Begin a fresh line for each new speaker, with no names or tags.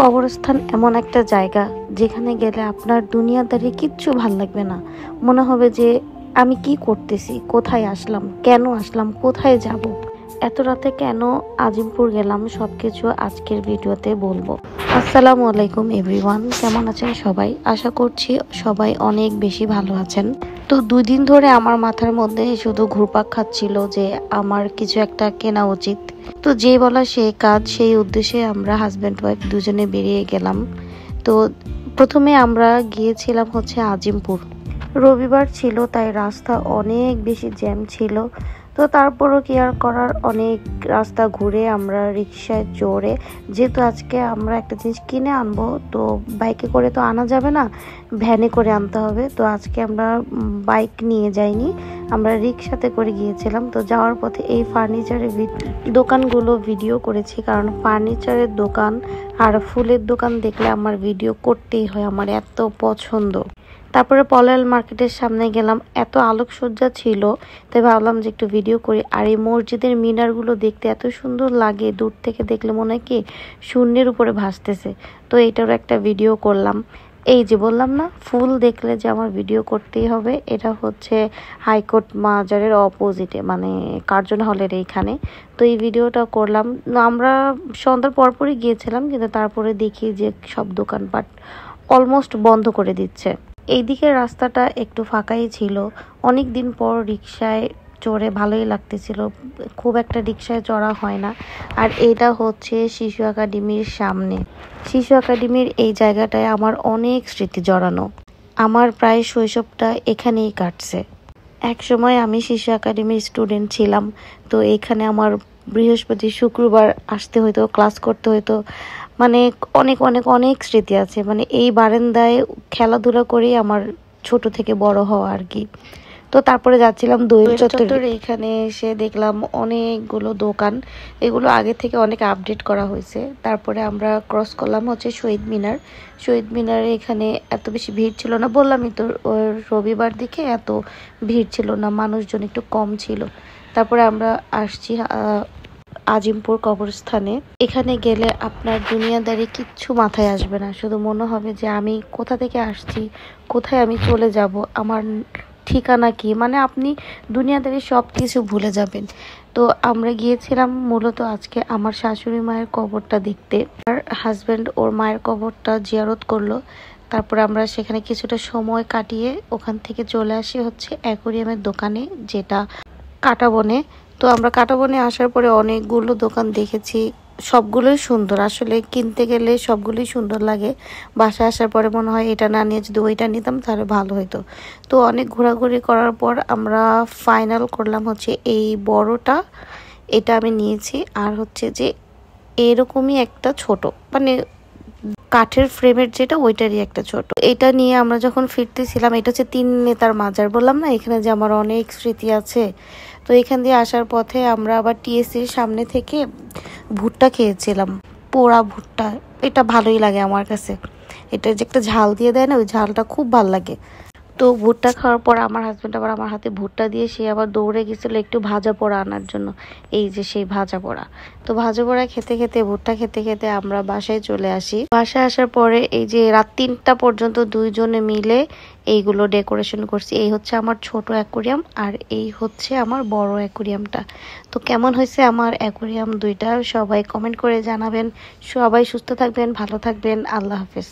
কবরস্থান এমন একটা জায়গা যেখানে গেলে আপনার দুনিয়াদারি কিচ্ছু ভাল লাগবে না। মনে হবে যে আমি কি করতেছি, কোথায় আসলাম, কেন আসলাম, কোথায় যাব, এত রাতে কেন আজিমপুর গেলাম, সবকিছু আজকের ভিডিওতে বলবো। আসসালামু আলাইকুম এভরিওয়ান, কেমন আছেন সবাই? আশা করছি সবাই অনেক বেশি ভালো আছেন। তো 2 দিন ধরে আমার মাথার মধ্যে শুধু ঘুরপাক খাচ্ছিল যে আমার কিছু একটা কেনা উচিত। তো যে বলা সেই কাজ, সেই উদ্দেশ্যে আমরা হাজব্যান্ড ওয়াইফ দুজনে বেরিয়ে গেলাম। তো প্রথমে আমরা গিয়েছিলাম হচ্ছে আজিমপুর। রবিবার ছিল, তাই রাস্তা অনেক বেশি জ্যাম ছিল। তো তারপরও কি আর করার, অনেক রাস্তা ঘুরে আমরা রিক্সায় চড়ে, যেহেতু আজকে আমরা একটা জিনিস কিনে আনবো, তো বাইকে করে তো আনা যাবে না, ভ্যানে করে আনতে হবে। তো আজকে আমরা বাইক নিয়ে যাইনি, আমরা রিক্সাতে করে গিয়েছিলাম। তো যাওয়ার পথে এই ফার্নিচারের দোকানগুলো ভিডিও করেছি, কারণ ফার্নিচারের দোকান আর ফুলের দোকান দেখলে আমার ভিডিও করতেই হয়, আমার এত পছন্দ। তারপরে পলাল মার্কেটের সামনে গেলাম, এত আলোকসজ্জা ছিল, তাই ভাবলাম যে একটু ভিডিও করি। আর এই মসজিদের মিনারগুলো দেখতে এত সুন্দর লাগে, দূর থেকে দেখলে মনে হয় কি শূন্যের উপরে ভাসতেছে। তো এইটারও একটা ভিডিও করলাম। এই যে বললাম না, ফুল দেখলে যে আমার ভিডিও করতেই হবে। এটা হচ্ছে হাইকোর্ট মাজারের অপোজিটে, মানে কার্জন হলের এইখানে। তো এই ভিডিওটা করলাম। আমরা সন্ধ্যার পরপরই গিয়েছিলাম, কিন্তু তারপরে দেখি যে সব দোকানপাট অলমোস্ট বন্ধ করে দিচ্ছে। এইদিকে রাস্তাটা একটু ফাঁকাই ছিল। অনেক দিন পর রিক্সায় চড়ে ভালোই লাগতেছিল, খুব একটা রিক্সায় চড়া হয় না। আর এটা হচ্ছে শিশু একাডেমির সামনে। শিশু একাডেমির এই জায়গাটায় আমার অনেক স্মৃতি জড়ানো। আমার প্রায় শৈশবটা এখানেই কাটছে। এক সময় আমি শিশু একাডেমির স্টুডেন্ট ছিলাম। তো এখানে আমার বৃহস্পতি শুক্রবার আসতে হইতো, ক্লাস করতে হইতো। মানে অনেক অনেক অনেক স্মৃতি আছে। মানে এই বারান্দায় খেলাধুলা করেই আমার ছোট থেকে বড় হওয়া আর কি। তো তারপরে যাচ্ছিলাম দোয়েল চত্বরে। এখানে এসে দেখলাম অনেকগুলো দোকান, এগুলো আগে থেকে অনেক আপডেট করা হয়েছে। তারপরে আমরা ক্রস করলাম হচ্ছে শহীদ মিনার। শহীদ মিনারে এখানে এত বেশি ভিড় ছিল না, বললামই তো রবিবার দিকে এত ভিড় ছিল না, মানুষজন একটু কম ছিল। তারপরে আমরা আসছি আজিমপুর কবরস্থানে। এখানে গেলে আপনার দুনিয়াদারি কিচ্ছু মাথায় আসবে না, শুধু মনে হবে যে আমি কোথা থেকে আসছি, কোথায় আমি চলে যাব, আমার ঠিকানা কি, মানে আপনি দুনিয়াদারি সব কিছু ভুলে যাবেন। তো আমরা গিয়েছিলাম মূলত আজকে আমার শাশুড়ি মায়ের কবরটা দেখতে। আর হাজব্যান্ড ওর মায়ের কবরটা জিয়ারত করলো। তারপরে আমরা সেখানে কিছুটা সময় কাটিয়ে ওখান থেকে চলে আসি হচ্ছে অ্যাকোরিয়ামের দোকানে, যেটা কাঁটাবনে। তো আমরা কাঁটাবনে আসার পরে অনেকগুলো দোকান দেখেছি, সবগুলোই সুন্দর। আসলে কিনতে গেলে সবগুলোই সুন্দর লাগে, বাসায় আসার পরে মনে হয় এটা না নিয়ে যদি ওইটা নিতাম তাহলে ভালো হতো। তো অনেক ঘোরাঘুরি করার পর আমরা ফাইনাল করলাম হচ্ছে এই বড়টা, এটা আমি নিয়েছি। আর হচ্ছে যে এরকমই একটা ছোট, মানে কাঠের ফ্রেমের যেটা, ওইটারই একটা ছোট। এটা নিয়ে আমরা যখন ফিরতেছিলাম, এটা হচ্ছে 3 নেতার মাজার, বললাম না এখানে যে আমার অনেক স্মৃতি আছে। তো এখান দিয়ে আসার পথে আমরা আবার টিএসসির সামনে থেকে ভুট্টা খেয়েছিলাম, পোড়া ভুট্টা। এটা ভালোই লাগে আমার কাছে, এটা যে একটা ঝাল দিয়ে দেয় না, ওই ঝালটা খুব ভালো লাগে। তো ভুট্টা খাওয়ার পর আমার হাজব্যান্ড আবার আমার হাতে ভুট্টা দিয়ে সে আবার দৌড়ে গেছিল একটু ভাজা পোড়া আনার জন্য। এই যে সেই ভাজা পোড়া। তো ভাজা পোড়া খেতে খেতে, ভুট্টা খেতে খেতে আমরা বাসায় চলে আসি। বাসায় আসার পরে এই যে রাত 3টা পর্যন্ত দুইজনে মিলে এইগুলো ডেকোরেশন করছি। এই হচ্ছে আমার ছোট অ্যাকোরিয়াম, আর এই হচ্ছে আমার বড় অ্যাকোরিয়ামটা। তো কেমন হয়েছে আমার অ্যাকোরিয়াম দুইটা, সবাই কমেন্ট করে জানাবেন। সবাই সুস্থ থাকবেন, ভালো থাকবেন, আল্লাহ হাফেজ।